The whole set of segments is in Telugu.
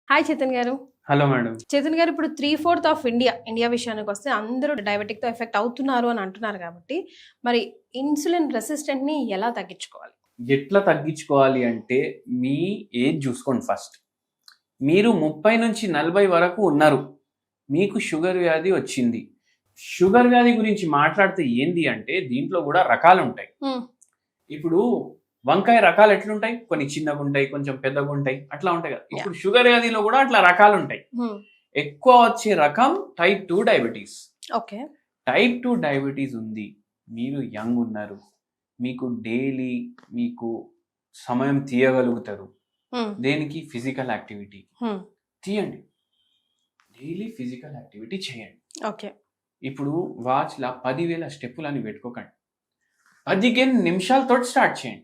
హాయ్ చేతన్ గారు. Hello madam. చేతన్ గారు, ఇప్పుడు 3/4 ఆఫ్ ఇండియా విషయానికి వస్తే అందరూ డయాబెటిక్ తో ఎఫెక్ట్ అవుతున్నారు అని అంటున్నారు కాబట్టి మరి ఇన్సులిన్ రెసిస్టెంట్ ని ఎలా తగ్గించుకోవాలి? ఎట్లా తగ్గించుకోవాలి అంటే మీ ఏజ్ చూసుకోండి ఫస్ట్. మీరు 30 నుంచి 40 వరకు ఉన్నారు, మీకు షుగర్ వ్యాధి వచ్చింది. షుగర్ వ్యాధి గురించి మాట్లాడితే ఏంది అంటే దీంట్లో కూడా రకాలు ఉంటాయి. ఇప్పుడు వంకాయ రకాలు ఎట్లుంటాయి, కొన్ని చిన్నగా ఉంటాయి, కొంచెం పెద్దగా ఉంటాయి, అట్లా ఉంటాయి కదా. ఇప్పుడు షుగర్ వ్యాధిలో కూడా అట్లా రకాలు ఉంటాయి. ఎక్కువ వచ్చే రకం type 2 diabetes. Okay, type 2 diabetes ఉంది, మీరు యంగ్ ఉన్నారు, మీకు డైలీ మీకు సమయం తీయగలుగుతారు. దేనికి? ఫిజికల్ యాక్టివిటీ తీయండి, డైలీ ఫిజికల్ యాక్టివిటీ చేయండి. ఓకే, ఇప్పుడు వాచ్లా 10,000 స్టెప్పులు అని పెట్టుకోకండి, 15 నిమిషాలతో స్టార్ట్ చేయండి.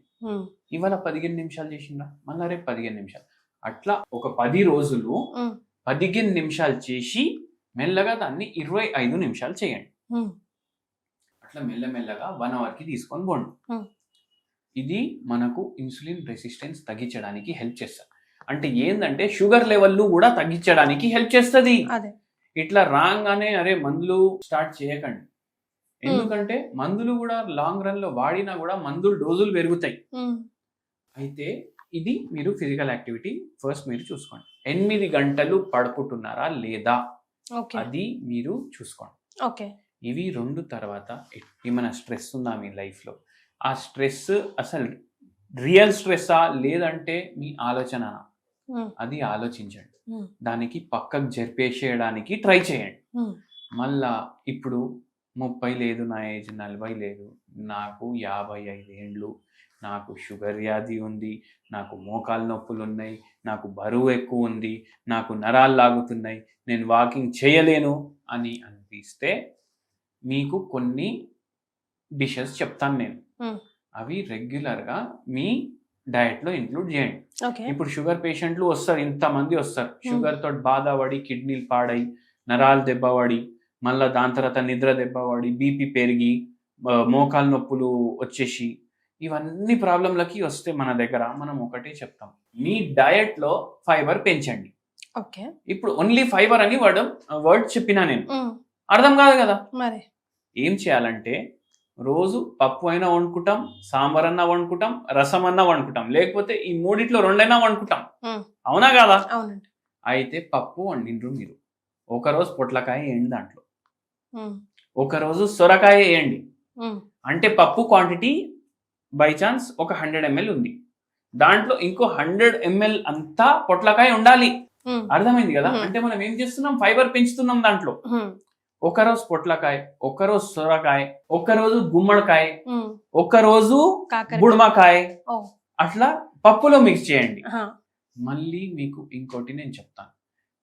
ఇవాళ 15 నిమిషాలు చేసిందా, మళ్ళీ రేపు 15 నిమిషాలు, అట్లా ఒక 10 రోజులు 15 నిమిషాలు చేసి మెల్లగా దాన్ని 25 నిమిషాలు చేయండి. అట్లా మెల్లమెల్లగా 1 అవర్కి తీసుకొని పోండి. ఇది మనకు ఇన్సులిన్ రెసిస్టెన్స్ తగ్గించడానికి హెల్ప్ చేస్తుంది. అంటే ఏంటంటే షుగర్ లెవెల్ కూడా తగ్గించడానికి హెల్ప్ చేస్తుంది. ఇట్లా రాగానే అరే మందులు స్టార్ట్ చేయకండి, ఎందుకంటే మందులు కూడా లాంగ్ రన్ లో వాడినా కూడా మందులు డోజులు పెరుగుతాయి. అయితే ఇది మీరు ఫిజికల్ యాక్టివిటీ ఫస్ట్ మీరు చూసుకోండి. 8 గంటలు పడుకుంటున్నారా లేదా అది మీరు చూసుకోండి. ఇవి 2 తర్వాత ఏమైనా స్ట్రెస్ ఉందా మీ లైఫ్ లో, ఆ స్ట్రెస్ అసలు రియల్ స్ట్రెస్సా లేదంటే మీ ఆలోచన, అది ఆలోచించండి. దానికి పక్కకు జరిపేసేయడానికి ట్రై చేయండి. మళ్ళా ఇప్పుడు 30 లేదు, నా ఏజ్ 40 లేదు, నాకు 55 ఏండ్లు, నాకు షుగర్ వ్యాధి ఉంది, నాకు మోకాలు నొప్పులు ఉన్నాయి, నాకు బరువు ఎక్కువ ఉంది, నాకు నరాలు లాగుతున్నాయి, నేను వాకింగ్ చేయలేను అని అనిపిస్తే మీకు కొన్ని డిషెస్ చెప్తాను నేను, అవి రెగ్యులర్గా మీ డయట్లో ఇంక్లూడ్ చేయండి. ఇప్పుడు షుగర్ పేషెంట్లు వస్తారు, ఇంతమంది వస్తారు, షుగర్ తోటి బాధపడి కిడ్నీలు పాడై, నరాలు దెబ్బపడి, మళ్ళీ దాని తర్వాత నిద్ర దెబ్బపడి, బీపీ పెరిగి, మోకాలు నొప్పులు వచ్చేసి, ఇవన్నీ ప్రాబ్లంలకి వస్తే మన దగ్గర మనం ఒకటే చెప్తాం, మీ డయట్లో ఫైబర్ పెంచండి. ఇప్పుడు ఓన్లీ ఫైబర్ అని వర్డ్ చెప్పినా నేను, అర్థం కాదు కదా. మరి ఏం చేయాలంటే రోజు పప్పు అయినా వండుకుంటాం, సాంబార్ అన్నా వండుకుంటాం, రసం అన్నా వండుకుంటాం, లేకపోతే ఈ 3 2 వండుకుంటాం, అవునా కదా? అయితే పప్పు వండిండ్రు మీరు, ఒకరోజు పొట్లకాయ వేయండి, దాంట్లో ఒకరోజు సొరకాయ వేయండి. అంటే పప్పు క్వాంటిటీ బై ఛాన్స్ ఒక 100 ml ఉంది, దాంట్లో ఇంకో 100 ml అంతా పొట్లకాయ ఉండాలి. అర్థమైంది కదా? అంటే మనం ఏం చేస్తున్నాం, ఫైబర్ పెంచుతున్నాం దాంట్లో. ఒకరోజు పొట్లకాయ, ఒకరోజు సొరకాయ, ఒకరోజు గుమ్మడికాయ, ఒకరోజు బుడమకాయ, అట్లా పప్పులో మిక్స్ చేయండి. మళ్ళీ మీకు ఇంకోటి నేను చెప్తాను,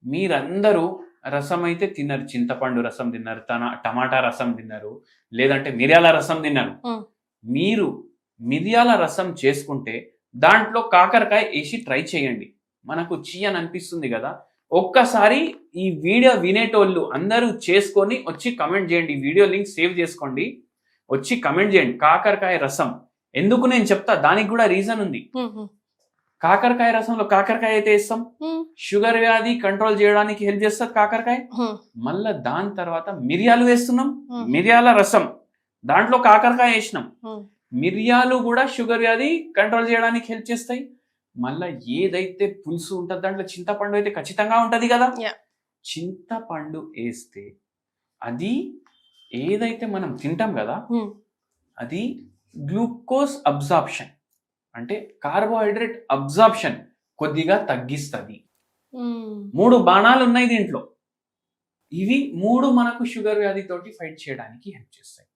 మీరందరూ రసం అయితే తిన్నారు, చింతపండు రసం తిన్నారు, టమాటా రసం తిన్నారు, లేదంటే మిరియాల రసం తిన్నారు. మీరు మిరియాల రసం చేసుకుంటే దాంట్లో కాకరకాయ వేసి ట్రై చేయండి. మనకు చీ అని అనిపిస్తుంది కదా, ఒక్కసారి ఈ వీడియో వినేటోళ్ళు అందరూ చేసుకొని వచ్చి కమెంట్ చేయండి. ఈ వీడియో లింక్ సేవ్ చేసుకోండి, వచ్చి కమెంట్ చేయండి. కాకరకాయ రసం ఎందుకు నేను చెప్తా, దానికి కూడా రీజన్ ఉంది. కాకరకాయ రసంలో కాకరకాయ అయితే వేస్తాం, షుగర్ వ్యాధి కంట్రోల్ చేయడానికి హెల్ప్ చేస్తుంది కాకరకాయ. మళ్ళా దాని తర్వాత మిరియాలు వేస్తున్నాం, మిరియాల రసం, దాంట్లో కాకరకాయ వేసినాం. మిరియాలు కూడా షుగర్ వ్యాధి కంట్రోల్ చేయడానికి హెల్ప్ చేస్తాయి. మళ్ళా ఏదైతే పులుసు ఉంటుంది దాంట్లో చింతపండు అయితే ఖచ్చితంగా ఉంటది కదా, చింతపండు వేస్తే అది ఏదైతే మనం తింటాం కదా, అది గ్లూకోజ్ అబ్జార్ప్షన్ అంటే కార్బోహైడ్రేట్ అబ్జార్ప్షన్ కొద్దిగా తగ్గిస్తుంది. 3 బాణాలు ఉన్నాయి దీంట్లో, ఇవి 3 మనకు షుగర్ వ్యాధితోటి ఫైట్ చేయడానికి హెల్ప్ చేస్తాయి.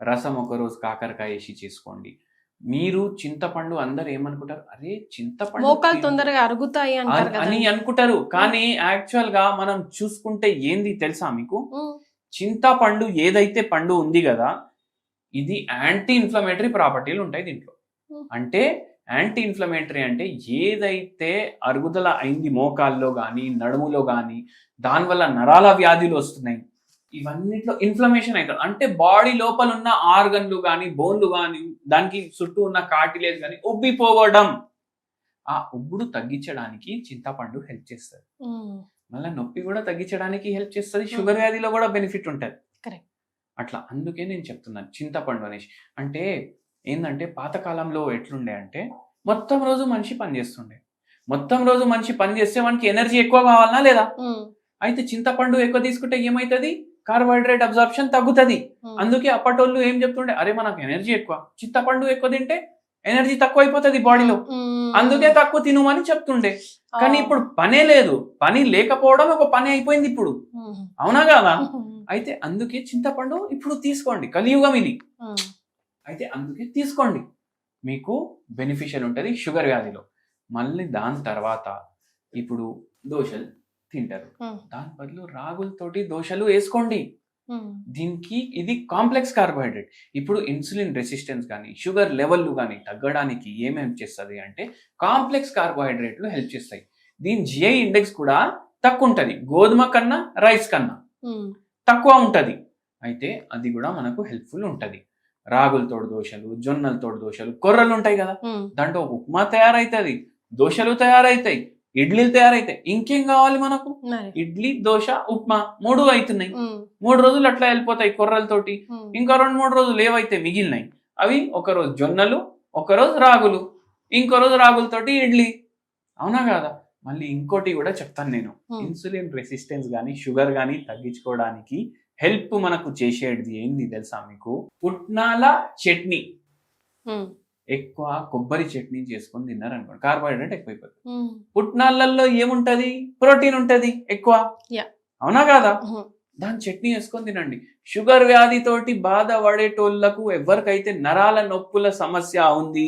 రసం ఒకరోజు కాకరకాయ వేసి చేసుకోండి. మీరు చింతపండు అందరు ఏమనుకుంటారు, అరే చింతపండు మోకాలు తొందరగా అరుగుతాయి అని అనుకుంటారు, కానీ యాక్చువల్ గా మనం చూసుకుంటే ఏంది తెలుసా మీకు, చింతపండు ఏదైతే పండు ఉంది కదా, ఇది యాంటీ ఇన్ఫ్లమేటరీ ప్రాపర్టీలు ఉంటాయి దీంట్లో. అంటే యాంటీ ఇన్ఫ్లమేటరీ అంటే ఏదైతే అరుగుదల అయింది మోకాల్లో కానీ నడుములో కానీ, దానివల్ల నరాల వ్యాధులు వస్తున్నాయి, ఇవన్నిట్లో ఇన్ఫ్లమేషన్ అవుతుంది. అంటే బాడీ లోపల ఉన్న ఆర్గన్లు కానీ, బోన్లు కానీ, దానికి చుట్టూ ఉన్న కార్టిలేజ్ కానీ ఉబ్బిపోవడం, ఆ ఉబ్బుడు తగ్గించడానికి చింతపండు హెల్ప్ చేస్తుంది. మళ్ళీ నొప్పి కూడా తగ్గించడానికి హెల్ప్ చేస్తుంది. షుగర్ వ్యాధిలో కూడా బెనిఫిట్ ఉంటుంది. Correct. అట్లా అందుకే నేను చెప్తున్నాను చింతపండు అనేసి. అంటే ఏంటంటే పాతకాలంలో ఎట్లుండే అంటే మొత్తం రోజు మనిషి పని చేస్తుండే. మొత్తం రోజు మనిషి పని చేస్తే మనకి ఎనర్జీ ఎక్కువ కావాలనా లేదా? అయితే చింతపండు ఎక్కువ తీసుకుంటే ఏమవుతుంది? కార్బోహైడ్రేట్ అబ్జార్ప్షన్ తగ్గుతుంది. అందుకే అప్పటోళ్ళు ఏం చెప్తుండే, అరే మనకు ఎనర్జీ ఎక్కువ, చింతపండు ఎక్కువ తింటే ఎనర్జీ తక్కువ అయిపోతుంది బాడీలో, అందుకే తక్కువ తినమని చెప్తుండే. కానీ ఇప్పుడు పనే లేదు, పని లేకపోవడం ఒక పని అయిపోయింది ఇప్పుడు, అవునా కదా? అయితే అందుకే చింతపండు ఇప్పుడు తీసుకోండి, కలియుగం ఇది. అయితే అందుకే తీసుకోండి, మీకు బెనిఫిషియల్ ఉంటుంది షుగర్ వ్యాధిలో. మళ్ళీ దాని తర్వాత ఇప్పుడు దోశలు తింటారు, దాని బదులు రాగులతోటి దోశలు వేసుకోండి. దీనికి ఇది కాంప్లెక్స్ కార్బోహైడ్రేట్. ఇప్పుడు ఇన్సులిన్ రెసిస్టెన్స్ కానీ షుగర్ లెవెల్ కానీ తగ్గడానికి ఏమేమి చేస్తుంది అంటే కాంప్లెక్స్ కార్బోహైడ్రేట్లు హెల్ప్ చేస్తాయి. దీని జిఐ ఇండెక్స్ కూడా తక్కువ ఉంటుంది, గోధుమ కన్నా రైస్ కన్నా తక్కువ ఉంటుంది. అయితే అది కూడా మనకు హెల్ప్ఫుల్ ఉంటుంది. రాగులతోటి దోశలు, జొన్నలతోటి దోశలు, కొర్రలు ఉంటాయి కదా, దాంట్లో ఉప్మా తయారైతుంది, దోశలు తయారైతాయి, ఇడ్లీలు తయారైతాయి. ఇంకేం కావాలి మనకు? ఇడ్లీ, దోశ, ఉప్మా 3 అవుతున్నాయి. 3 రోజులు అట్లా వెళ్ళిపోతాయి కొర్రలతోటి. ఇంకా 2-3 రోజులు ఏవైతే మిగిలినాయి అవి ఒకరోజు జొన్నలు, ఒకరోజు రాగులు, ఇంకో రోజు రాగులతోటి ఇడ్లీ, అవునా కాదా? మళ్ళీ ఇంకోటి కూడా చెప్తాను నేను, ఇన్సులిన్ రెసిస్టెన్స్ కానీ షుగర్ కానీ తగ్గించుకోవడానికి హెల్ప్ మనకు చేసేది ఏంది తెలుసా మీకు? పుట్నాల చట్నీ. ఎక్కువ కొబ్బరి చట్నీ చేసుకొని తిన్నారనుకోండి, కార్బోహైడ్రేట్ ఎక్కువైపోతుంది. పుట్నాలలో ఏముంటది? ప్రోటీన్ ఉంటది ఎక్కువ, అవునా కాదా? దాని చట్నీ వేసుకొని తినండి. షుగర్ వ్యాధితోటి బాధపడేటోళ్లకు, ఎవరికైతే నరాల నొప్పుల సమస్య ఉంది,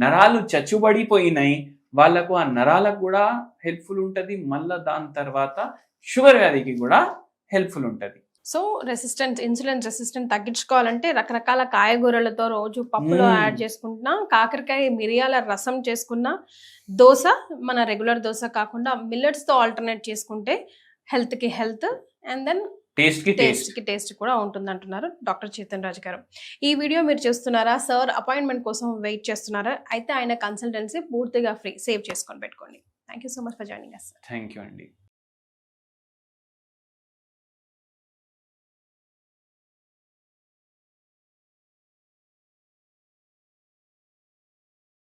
నరాలు చచ్చుబడిపోయినాయి, వాళ్ళకు ఆ నరాలకు కూడా హెల్ప్ఫుల్ ఉంటది. మళ్ళా దాని తర్వాత షుగర్ వ్యాధికి కూడా హెల్ప్ఫుల్ ఉంటది. సో ఇన్సులిన్ రెసిస్టెంట్ తగ్గించుకోవాలంటే రకరకాల కాయగూరలతో రోజు పప్పులో యాడ్ చేసుకుంటున్నా, కాకరకాయ మిరియాల రసం చేసుకున్న, దోశ మన రెగ్యులర్ దోశ కాకుండా మిల్లెట్స్తో ఆల్టర్నేట్ చేసుకుంటే హెల్త్కి హెల్త్ అండ్ దెన్ టేస్ట్ కూడా ఉంటుంది అంటున్నారు డాక్టర్ చేతన్ రాజు గారు. ఈ వీడియో మీరు చూస్తున్నారా? సార్ అపాయింట్మెంట్ కోసం వెయిట్ చేస్తున్నారా? అయితే ఆయన కన్సల్టెన్సీ పూర్తిగా ఫ్రీ, సేవ్ చేసుకొని పెట్టుకోండి. Thank you so much for joining us. Thank you అండి.